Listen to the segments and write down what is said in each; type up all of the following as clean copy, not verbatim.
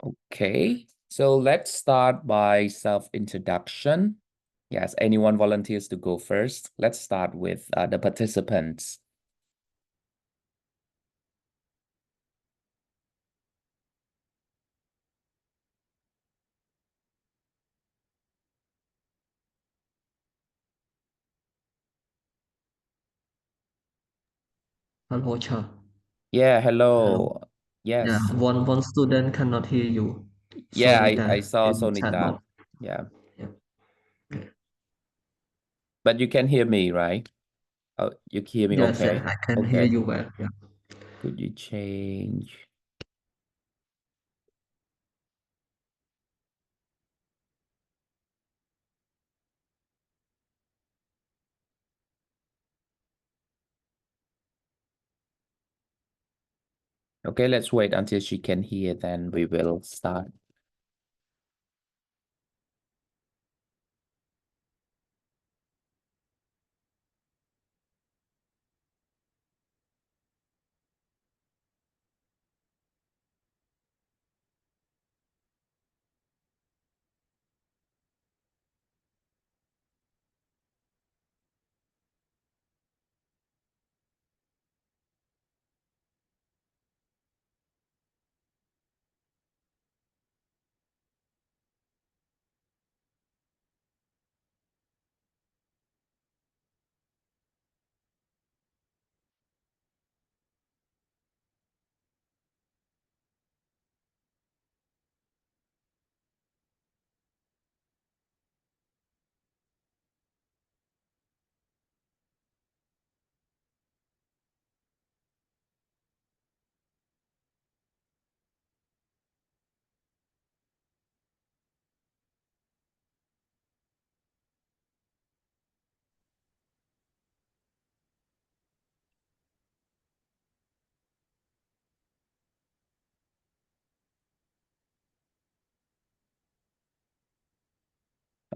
Okay, so let's start by self-introduction. Yes, anyone volunteers to go first? Let's start with the participants. Hello, Cha. Yeah, Hello. hello. Yeah, Yes. one student cannot hear you. Yeah, Sorry I that saw in chat Sonita. box. Yeah, Yeah. Okay. but you can hear me, right? Oh, you can hear me Yes, yes, okay? I can hear Okay. you well. Yeah. Could you change? Okay, let's wait until she can hear, then we will start.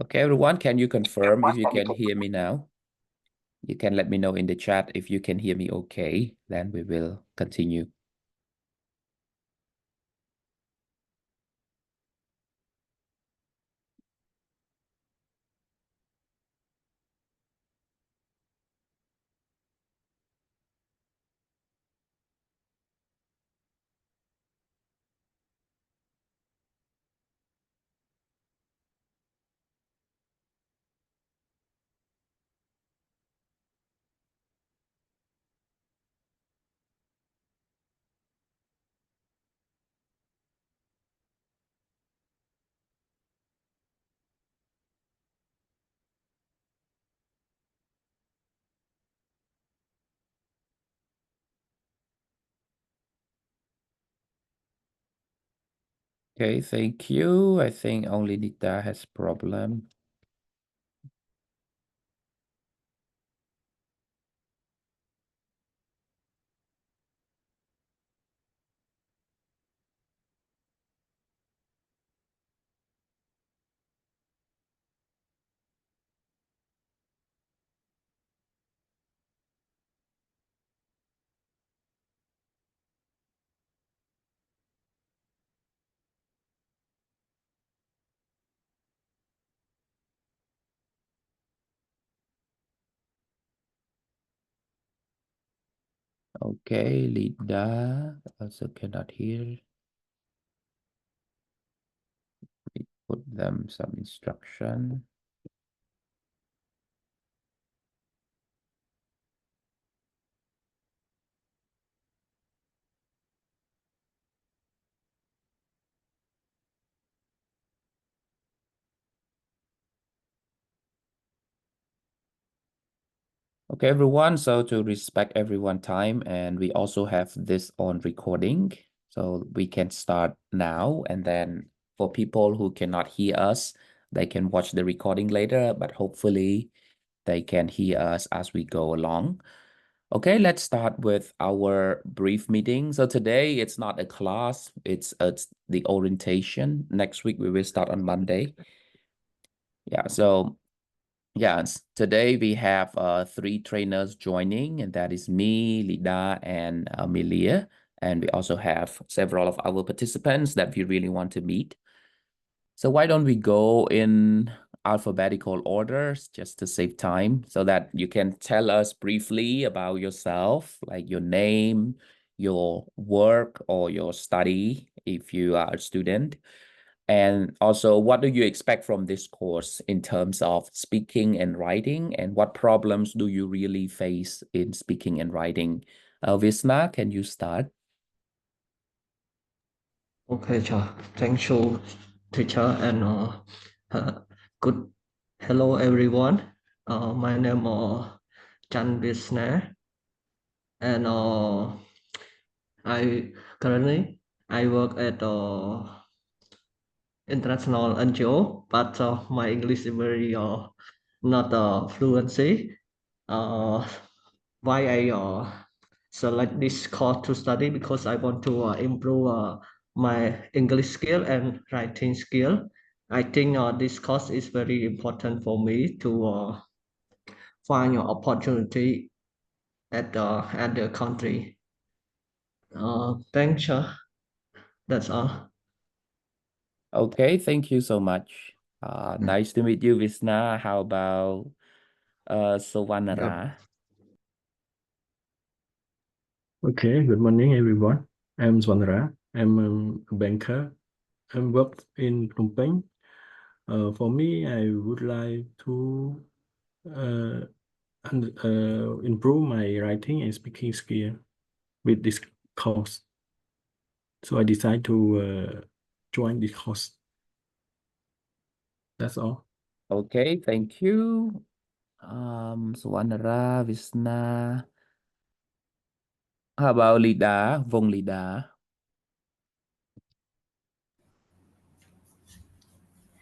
Okay, everyone, can you confirm if you can hear me now? You can let me know in the chat if you can hear me okay, then we will continue. Okay, thank you. I think only Nita has problem. Okay, Lida also cannot hear. We put them some instruction. Okay, everyone. So to respect everyone time, and we also have this on recording. So we can start now, and then for people who cannot hear us, they can watch the recording later, but hopefully they can hear us as we go along. Okay, let's start with our brief meeting. So today it's not a class, it's the orientation. Next week we will start on Monday. Yeah, so today we have three trainers joining, and that is me, Lida, and Amelia. And we also have several of our participants that we really want to meet. So why don't we go in alphabetical orders just to save time so that you can tell us briefly about yourself, like your name, your work, or your study if you are a student. And also, what do you expect from this course in terms of speaking and writing? And what problems do you really face in speaking and writing? Visna, can you start? Okay, sure. Thank you, teacher, and good. Hello, everyone. My name Chan Visna, and I currently I work at international NGO, but my English is very not fluency. Uh, why I select this course to study because I want to improve my English skill and writing skill. I think this course is very important for me to find your opportunity at the country. Thanks, that's all. Okay, thank you so much. Nice to meet you, Visna. How about Yep. Sawanara? Okay, good morning, everyone. I'm Swanara. I'm a banker. I work in Phnom Penh. For me, I would like to uh, improve my writing and speaking skill with this course. So I decided to join this course. That's all. Okay, thank you. Sawanara, Visna. How about Lida, Vong Lida?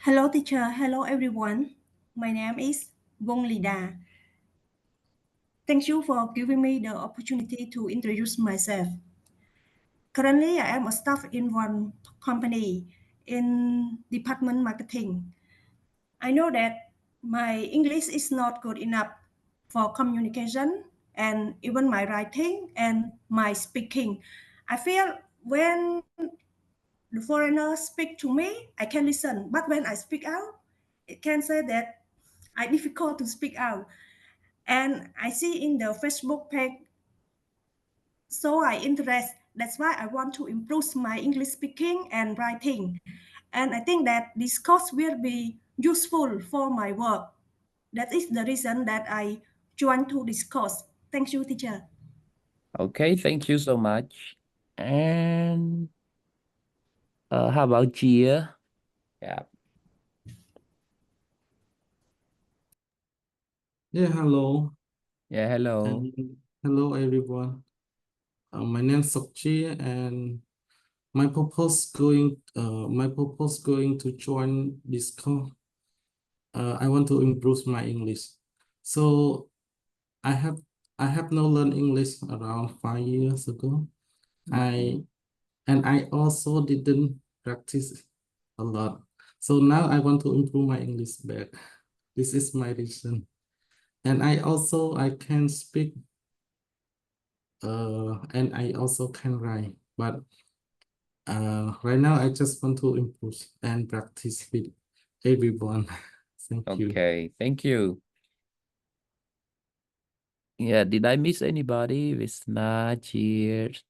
Hello, teacher. Hello, everyone. My name is Vong Lida. Thank you for giving me the opportunity to introduce myself. Currently, I am a staff in one company in department marketing. I know that my English is not good enough for communication and even my writing and my speaking. I feel when the foreigner speak to me, I can listen, but when I speak out, it can say that I difficult to speak out. And I see in the Facebook page, so I interest. That's why I want to improve my English speaking and writing. And I think that this course will be useful for my work. That is the reason that I joined to this course. Thank you, teacher. Okay, thank you so much. And how about Gia? Yeah. Yeah, hello. Yeah, hello. Hello, everyone. My name is Sokchi, and my purpose going to join this course. I want to improve my English. So I have now learned English around 5 years ago. I also didn't practice a lot. So now I want to improve my English back. This is my reason. And I can speak and I also can write, but right now I just want to improve and practice with everyone. Thank you. Okay, thank you. Yeah, did I miss anybody? Visna, Cheers,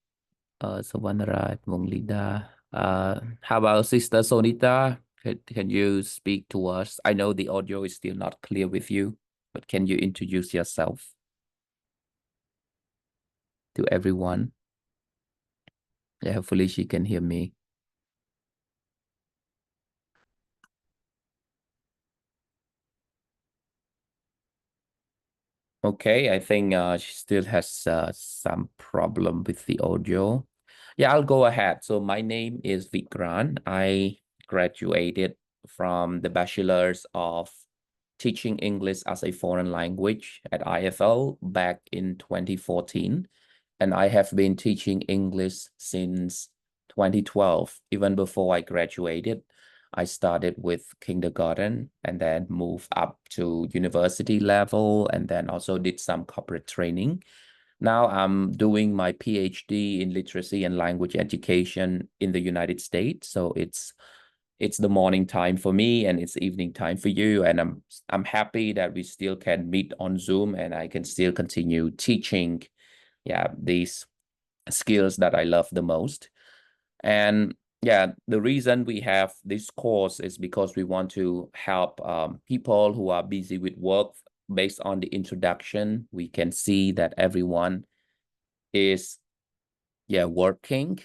Sawanara, Vong Lida. How about Sister Sonita? Can you speak to us? I know the audio is still not clear with you, but can you introduce yourself to everyone? Yeah, hopefully she can hear me. Okay, I think she still has some problem with the audio. Yeah, I'll go ahead. So my name is Vikrant. I graduated from the Bachelor's of Teaching English as a Foreign Language at IFL back in 2014. And I have been teaching English since 2012, even before I graduated. I started with kindergarten and then moved up to university level and then also did some corporate training. Now I'm doing my PhD in literacy and language education in the United States. So it's the morning time for me and it's evening time for you. And I'm happy that we still can meet on Zoom and I can still continue teaching, these skills that I love the most. And the reason we have this course is because we want to help people who are busy with work. Based on the introduction, we can see that everyone is working.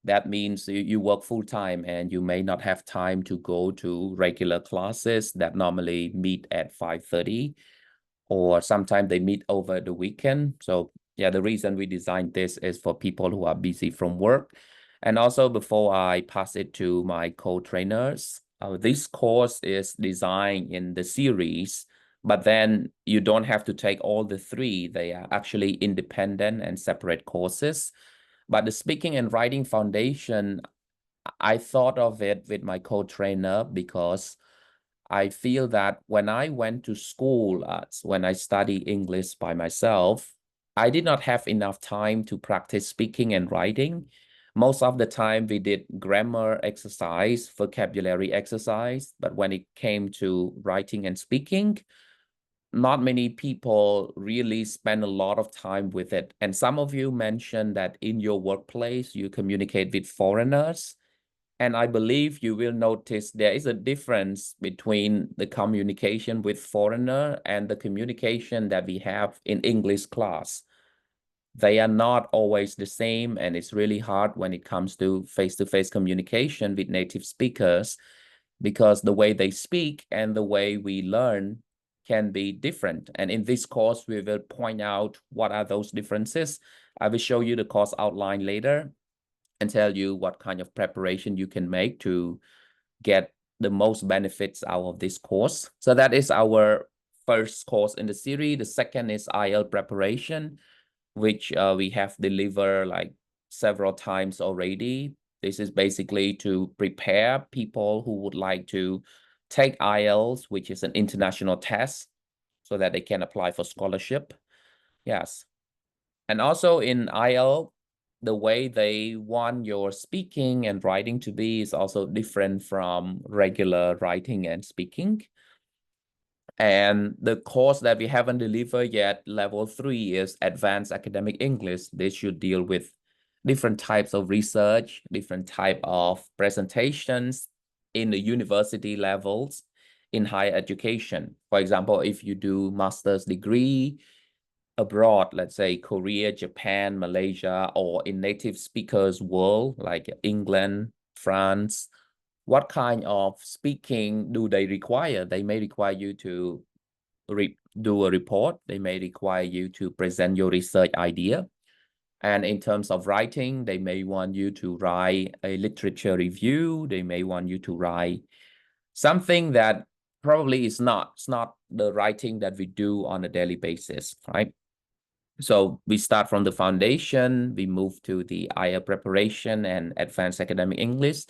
That means you work full time and you may not have time to go to regular classes that normally meet at 5:30, or sometimes they meet over the weekend. So the reason we designed this is for people who are busy from work. And also, before I pass it to my co-trainers, this course is designed in the series, but then you don't have to take all the three. They are actually independent and separate courses. But the Speaking and Writing Foundation, I thought of it with my co-trainer because I feel that when I went to school, when I studied English by myself, I did not have enough time to practice speaking and writing. Most of the time we did grammar exercise, vocabulary exercise, but when it came to writing and speaking, not many people really spend a lot of time with it. And some of you mentioned that in your workplace, you communicate with foreigners. And I believe you will notice there is a difference between the communication with foreigner and the communication that we have in English class. They are not always the same, and it's really hard when it comes to face-to-face communication with native speakers, because the way they speak and the way we learn can be different. And in this course, we will point out what are those differences. I will show you the course outline later and tell you what kind of preparation you can make to get the most benefits out of this course. So that is our first course in the series. The second is IELTS preparation, which we have delivered like several times already. This is basically to prepare people who would like to take IELTS, which is an international test, so that they can apply for scholarship. Yes. And also in IELTS, the way they want your speaking and writing to be is also different from regular writing and speaking. And the course that we haven't delivered yet, level 3, is Advanced Academic English. This should deal with different types of research, different type of presentations in the university levels in higher education. For example, if you do master's degree abroad, let's say Korea, Japan, Malaysia, or in native speakers world like England, France, what kind of speaking do they require? They may require you to do a report. They may require you to present your research idea. And in terms of writing, they may want you to write a literature review. They may want you to write something that probably it's not the writing that we do on a daily basis, right? So we start from the foundation, we move to the IELTS preparation and advanced academic English,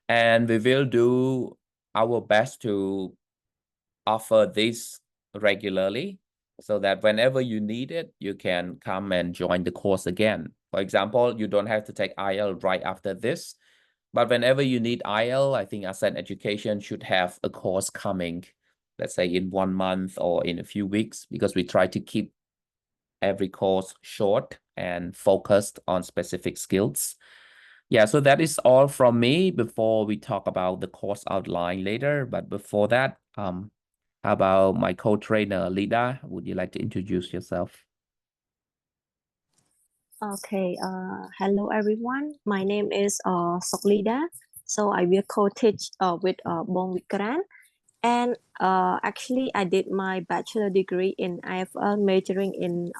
and we will do our best to offer this regularly so that whenever you need it, you can come and join the course again. For example, you don't have to take IELTS right after this, but whenever you need IELTS, I think Ascent Education should have a course coming, let's say in 1 month or in a few weeks, because we try to keep every course short and focused on specific skills. So that is all from me before we talk about the course outline later. But before that, how about my co-trainer, Lida? Would you like to introduce yourself? Okay, hello everyone. My name is Soklida. So I will co-teach with Bong Vikran. And actually, I did my bachelor degree in IFL, majoring in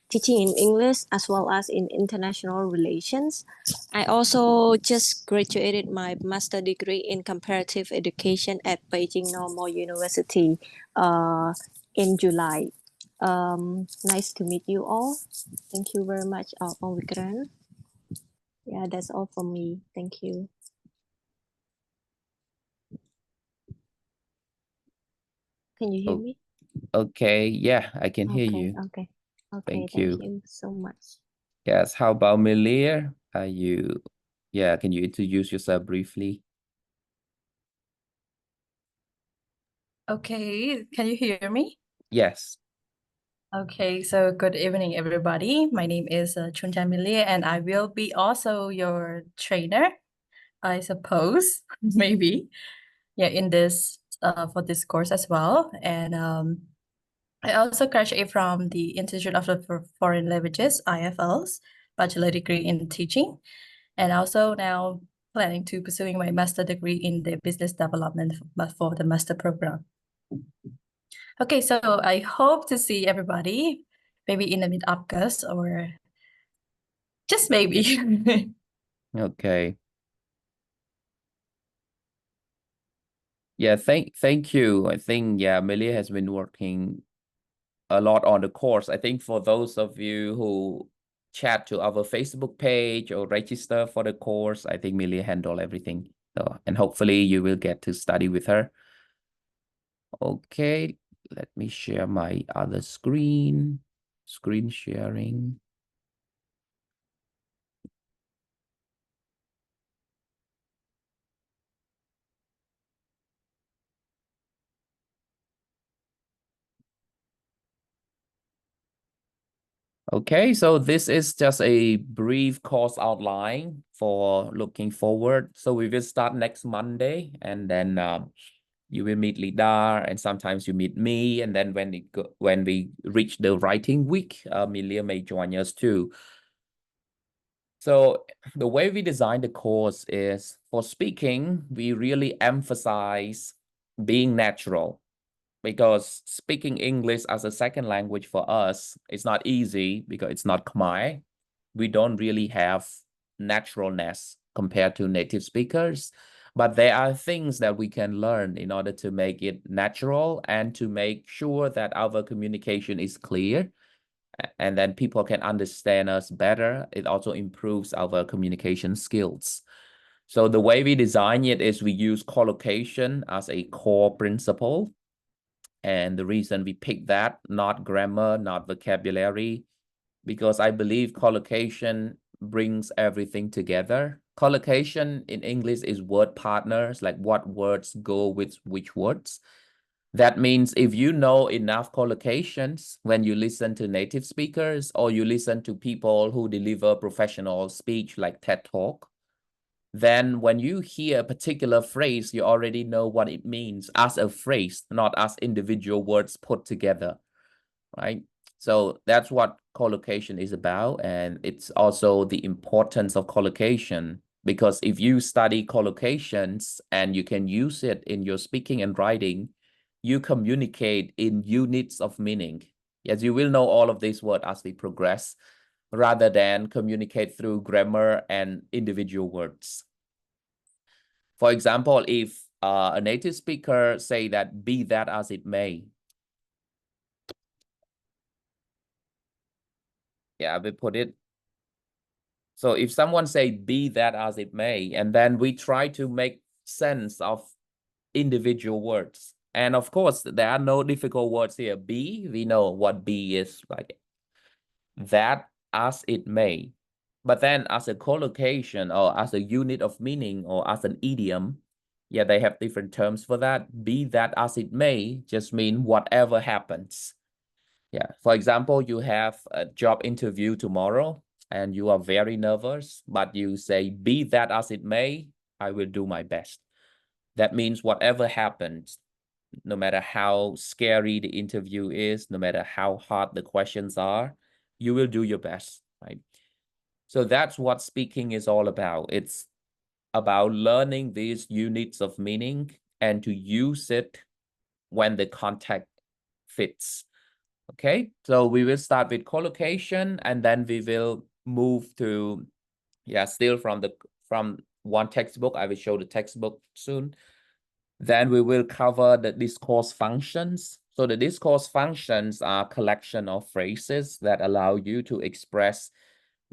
teaching in English as well as in international relations. I also just graduated my master degree in comparative education at Beijing Normal University in July. Nice to meet you all. Thank you very much, Bong Vikran. Yeah, that's all from me. Thank you. Can you hear me? Okay, yeah, I can hear Okay, you. okay. Okay, Thank thank you. you so much. Yes, how about Melia? Can you introduce yourself briefly? Okay, can you hear me? Yes. Okay, so good evening, everybody. My name is Chunja Milie, and I will be also your trainer, I suppose, maybe, yeah, in this for this course as well. And I also graduated from the Institute of Foreign Languages, IFLs, bachelor degree in teaching, and also now planning to pursuing my master degree in the business development for the master program. Okay, so I hope to see everybody maybe in the mid-August or just maybe. Okay. Yeah, thank you. I think Melia has been working a lot on the course. I think for those of you who chat to our Facebook page or register for the course, I think Melia handle everything. So, and hopefully you will get to study with her. Okay, let me share my other screen sharing. Okay, so this is just a brief course outline for looking forward. So we will start next Monday, and then you will meet Lidar, and sometimes you meet me. And then when we reach the writing week, Melia may join us too. So the way we design the course is for speaking, we really emphasize being natural, because speaking English as a second language for us is not easy because it's not Khmer. We don't really have naturalness compared to native speakers, but there are things that we can learn in order to make it natural and to make sure that our communication is clear, and then people can understand us better. It also improves our communication skills. So the way we design it is we use collocation as a core principle. And the reason we pick that, not grammar, not vocabulary, because I believe collocation brings everything together. Collocation in English is word partners, like what words go with which words. That means if you know enough collocations when you listen to native speakers or you listen to people who deliver professional speech like TED Talk, then when you hear a particular phrase, you already know what it means as a phrase, not as individual words put together, right? So that's what collocation is about. And it's also the importance of collocation, because if you study collocations and you can use it in your speaking and writing, you communicate in units of meaning. Yes, you will know all of these words as we progress, rather than communicate through grammar and individual words. For example, if a native speaker say that be that as it may. Yeah, we put it. So if someone say be that as it may, and then we try to make sense of individual words. And of course, there are no difficult words here. Be, we know what be is, like that as it may. But then as a collocation or as a unit of meaning or as an idiom, yeah, they have different terms for that. Be that as it may just mean whatever happens. Yeah, for example, you have a job interview tomorrow and you are very nervous, but you say, be that as it may, I will do my best. That means whatever happens, no matter how scary the interview is, no matter how hard the questions are, you will do your best, right? So that's what speaking is all about. It's about learning these units of meaning and to use it when the context fits. Okay, so we will start with collocation and then we will move to, still from one textbook. I will show the textbook soon. Then we will cover the discourse functions. So the discourse functions are a collection of phrases that allow you to express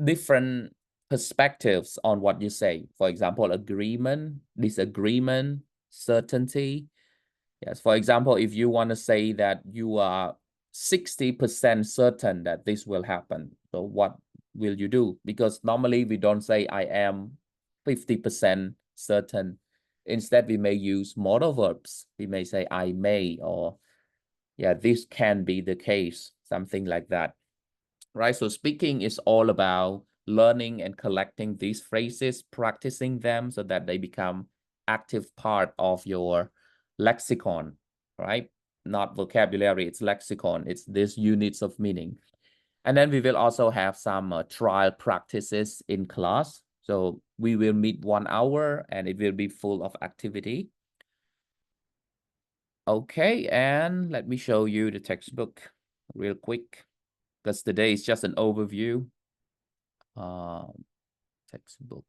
different perspectives on what you say. For example, agreement, disagreement, certainty. Yes, for example, if you want to say that you are 60% certain that this will happen. So what will you do? Because normally we don't say I am 50% certain. Instead, we may use modal verbs. We may say I may, or yeah, this can be the case, something like that. Right? So speaking is all about learning and collecting these phrases, practicing them so that they become active part of your lexicon, right? Not vocabulary, it's lexicon. It's these units of meaning. And then we will also have some trial practices in class. So we will meet 1 hour and it will be full of activity. Okay, and let me show you the textbook real quick, because today is just an overview. Textbook.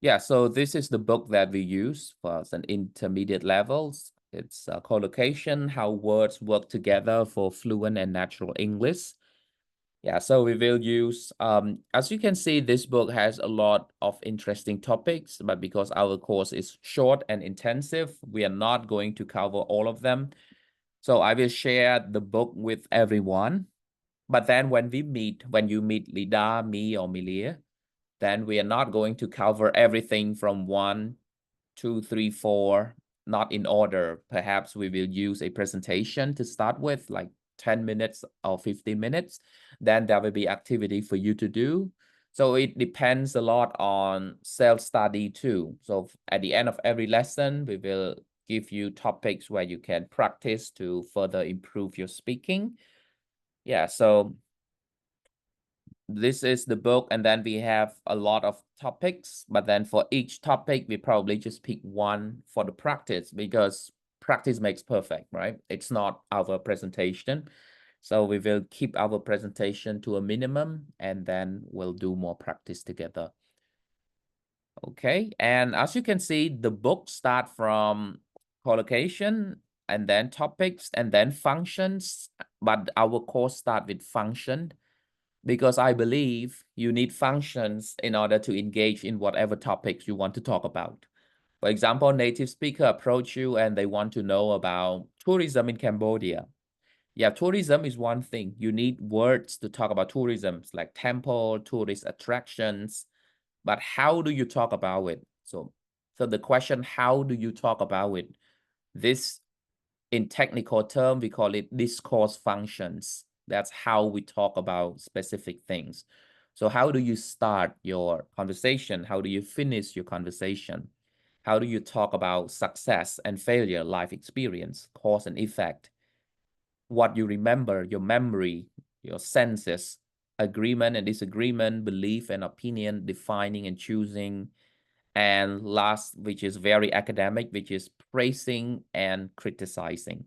Yeah, so this is the book that we use for an intermediate levels. It's collocation, how words work together for fluent and natural English. Yeah, so we will use, as you can see, this book has a lot of interesting topics, but because our course is short and intensive, we are not going to cover all of them. So I will share the book with everyone. But then when you meet Lida, me, or Milia, then we are not going to cover everything from 1, 2, 3, 4, not in order. Perhaps we will use a presentation to start with, like 10 minutes or 15 minutes. Then there will be activity for you to do. So it depends a lot on self-study too. So at the end of every lesson, we will give you topics where you can practice to further improve your speaking. Yeah, so this is the book, and then we have a lot of topics, but then for each topic, we probably just pick one for the practice, because practice makes perfect, right? It's not our presentation. So we will keep our presentation to a minimum, and then we'll do more practice together. Okay, and as you can see, the book start from collocation, and then topics, and then functions, but our course start with function, because I believe you need functions in order to engage in whatever topics you want to talk about. For example, native speaker approach you and they want to know about tourism in Cambodia. Yeah, tourism is one thing. You need words to talk about tourism, like temple, tourist attractions. But how do you talk about it? So the question, how do you talk about it? This, in technical term, we call it discourse functions. That's how we talk about specific things. So how do you start your conversation? How do you finish your conversation? How do you talk about success and failure, life experience, cause and effect? What you remember, your memory, your senses, agreement and disagreement, belief and opinion, defining and choosing. And last, which is very academic, which is praising and criticizing.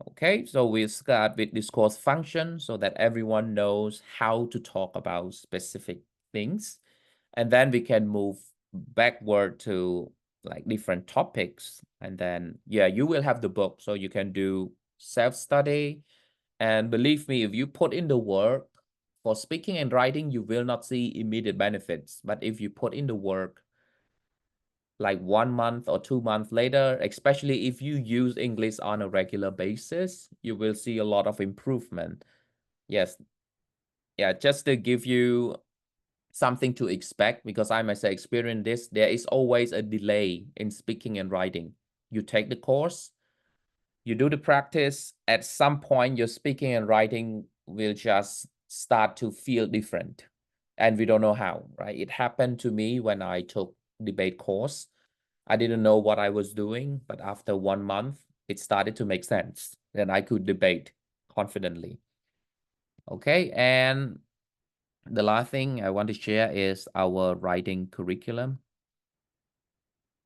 Okay, so we start with discourse function so that everyone knows how to talk about specific things. And then we can move backward to like different topics. And then, yeah, you will have the book, so you can do self-study. And believe me, if you put in the work for speaking and writing, you will not see immediate benefits. But if you put in the work, like 1 month or 2 months later, especially if you use English on a regular basis, you will see a lot of improvement. Yes. Yeah, just to give you something to expect, because I myself experienced this, there is always a delay in speaking and writing. You take the course, you do the practice, at some point your speaking and writing will just start to feel different. And we don't know how, right? It happened to me when I took debate course. I didn't know what I was doing, but after 1 month, it started to make sense. Then I could debate confidently. Okay, and the last thing I want to share is our writing curriculum.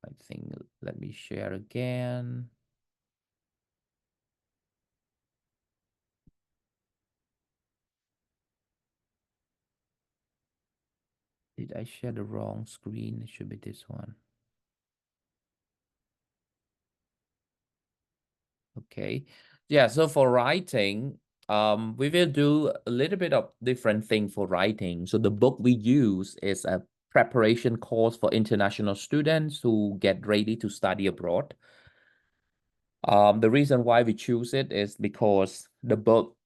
I think, let me share again. Did I share the wrong screen? It should be this one. Okay. Yeah, so for writing, we will do a little bit of different thing for writing. So the book we use is a preparation course for international students who get ready to study abroad. The reason why we choose it is because the book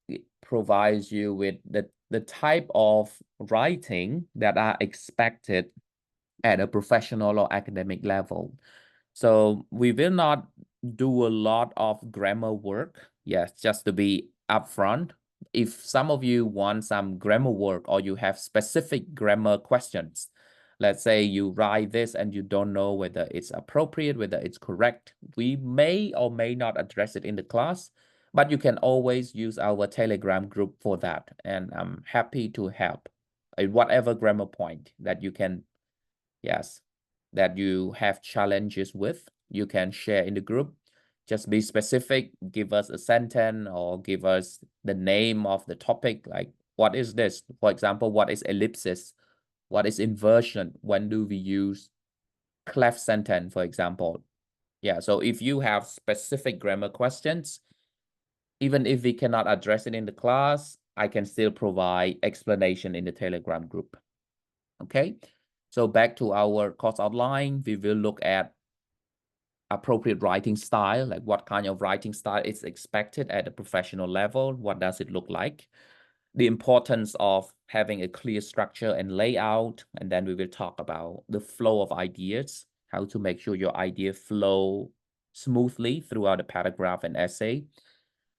provides you with the type of writing that are expected at a professional or academic level. So we will not do a lot of grammar work. Yes, just to be upfront. If some of you want some grammar work or you have specific grammar questions, let's say you write this and you don't know whether it's appropriate, whether it's correct, we may or may not address it in the class, but you can always use our Telegram group for that. And I'm happy to help at whatever grammar point that you can, yes, that you have challenges with, you can share in the group. Just be specific, give us a sentence or give us the name of the topic, like what is this? For example, what is ellipsis? What is inversion? When do we use cleft sentence, for example? Yeah, so if you have specific grammar questions, even if we cannot address it in the class, I can still provide explanation in the Telegram group. Okay, so back to our course outline, we will look at appropriate writing style, like what kind of writing style is expected at a professional level, what does it look like, the importance of having a clear structure and layout, and then we will talk about the flow of ideas, how to make sure your idea flow smoothly throughout the paragraph and essay,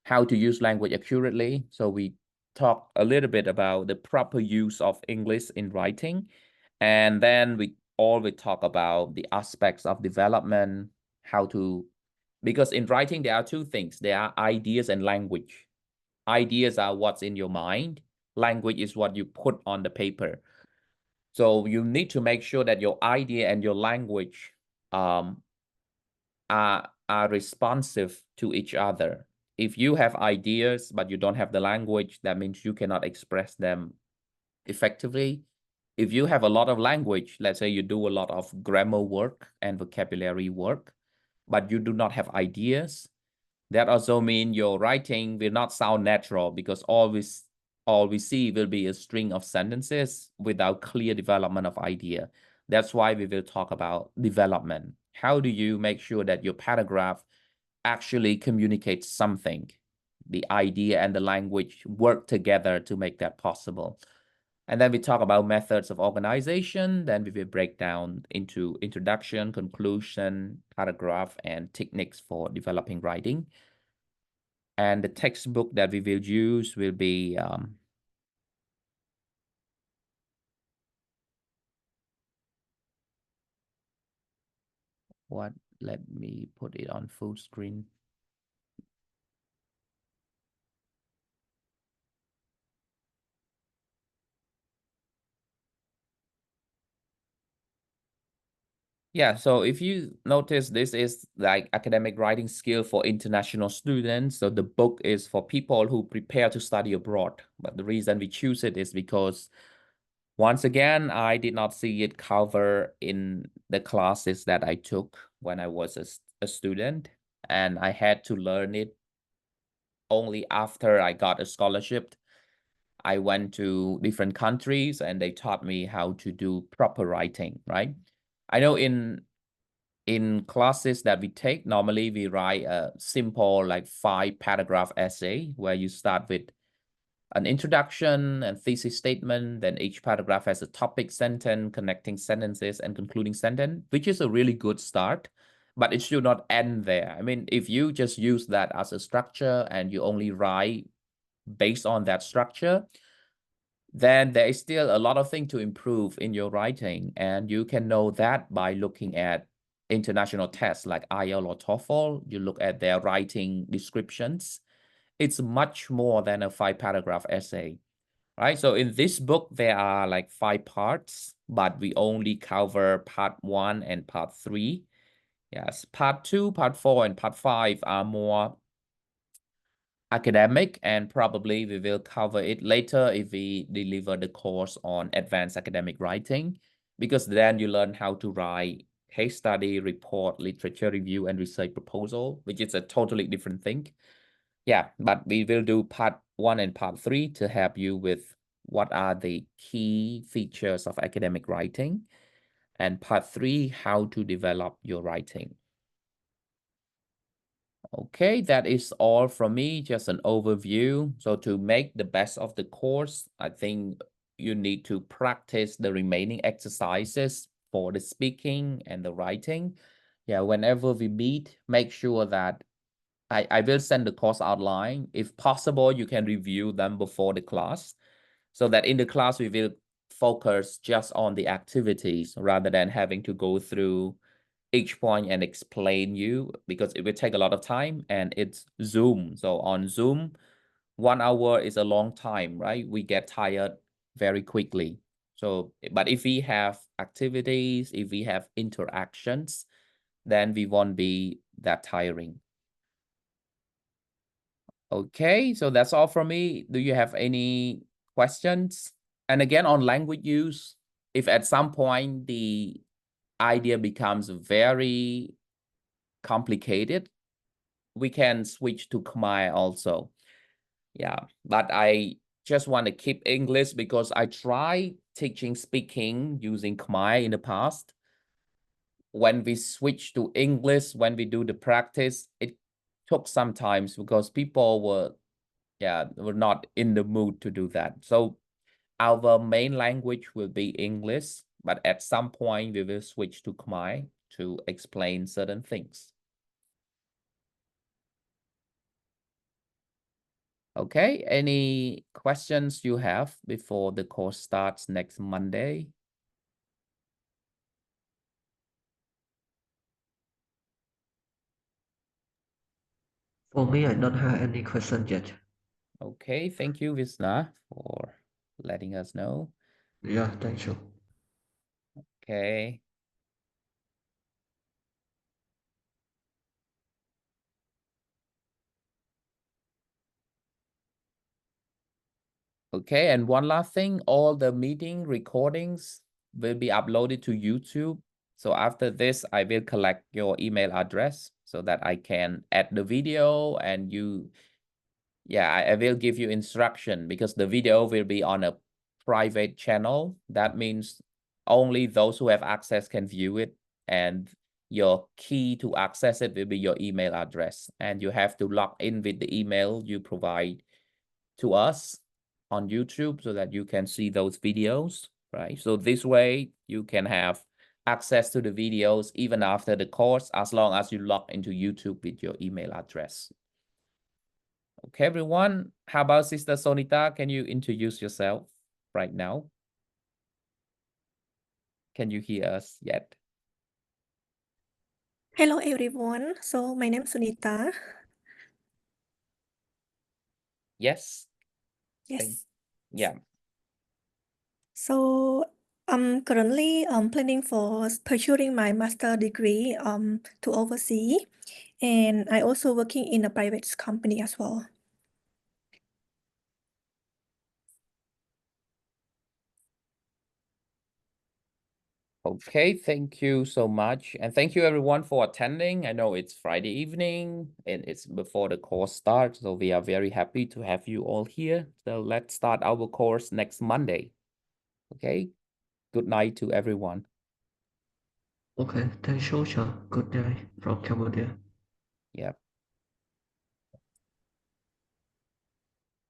how to use language accurately. So we talk a little bit about the proper use of English in writing, and then we always talk about the aspects of development, how to, because in writing there are two things, there are ideas and language. Ideas are what's in your mind. Language is what you put on the paper. So you need to make sure that your idea and your language are responsive to each other. If you have ideas, but you don't have the language, that means you cannot express them effectively. If you have a lot of language, let's say you do a lot of grammar work and vocabulary work, but you do not have ideas, that also means your writing will not sound natural, because all we see will be a string of sentences without clear development of idea. That's why we will talk about development. How do you make sure that your paragraph actually communicates something? The idea and the language work together to make that possible. And then we talk about methods of organization. Then we will break down into introduction, conclusion, paragraph, and techniques for developing writing. And the textbook that we will use will be let me put it on full screen. Yeah, so if you notice, this is like academic writing skill for international students. So the book is for people who prepare to study abroad. But the reason we choose it is because, once again, I did not see it covered in the classes that I took when I was a student. And I had to learn it only after I got a scholarship. I went to different countries and they taught me how to do proper writing, right? I know in classes that we take, normally we write a simple like 5-paragraph essay where you start with an introduction and thesis statement, then each paragraph has a topic sentence, connecting sentences, and concluding sentence, which is a really good start, but it should not end there. I mean, if you just use that as a structure and you only write based on that structure, then there is still a lot of things to improve in your writing. And you can know that by looking at international tests like IELTS or TOEFL. You look at their writing descriptions. It's much more than a 5-paragraph essay, right? So in this book, there are like 5 parts, but we only cover part 1 and part 3. Yes, part 2, part 4, and part 5 are more academic, and probably we will cover it later if we deliver the course on advanced academic writing, because then you learn how to write case study, report, literature review, and research proposal, which is a totally different thing. Yeah, but we will do part 1 and part 3 to help you with what are the key features of academic writing. And part 3, how to develop your writing. Okay, that is all from me, just an overview. So to make the best of the course, I think you need to practice the remaining exercises for the speaking and the writing. Yeah, whenever we meet, make sure that I will send the course outline. If possible, you can review them before the class, so that in the class we will focus just on the activities rather than having to go through each point and explain you, because it will take a lot of time and it's Zoom. So on Zoom, 1 hour is a long time, right? We get tired very quickly. So, but if we have activities, if we have interactions, then we won't be that tiring. Okay, so that's all from me. Do you have any questions? And again, on language use, if at some point the idea becomes very complicated, we can switch to Khmer also. Yeah, but I just want to keep English because I tried teaching speaking using Khmer in the past. When we switch to English, when we do the practice, it took some time because people were not in the mood to do that. So our main language will be English, but at some point we will switch to Khmer to explain certain things. Okay, any questions you have before the course starts next Monday? For me, I don't have any question yet. Okay, thank you, Visna, for letting us know. Yeah, thank you. Okay. Okay, and one last thing, all the meeting recordings will be uploaded to YouTube. So after this, I will collect your email address so that I can add the video, and I will give you instruction, because the video will be on a private channel. That means only those who have access can view it, and your key to access it will be your email address, and you have to log in with the email you provide to us on YouTube so that you can see those videos, right? So this way you can have access to the videos even after the course, as long as you log into YouTube with your email address. Okay, everyone. How about Sister Sonita? Can you introduce yourself right now? Can you hear us yet? Hello everyone. So my name is Sunita. Yes. Yes. Yeah. So I'm currently planning for pursuing my master degree to overseas, and I also working in a private company as well. Okay, thank you so much. And thank you everyone for attending. I know it's Friday evening and it's before the course starts, so we are very happy to have you all here. So let's start our course next Monday. Okay, good night to everyone. Okay, thank you, sir. Good day from Cambodia. Yep.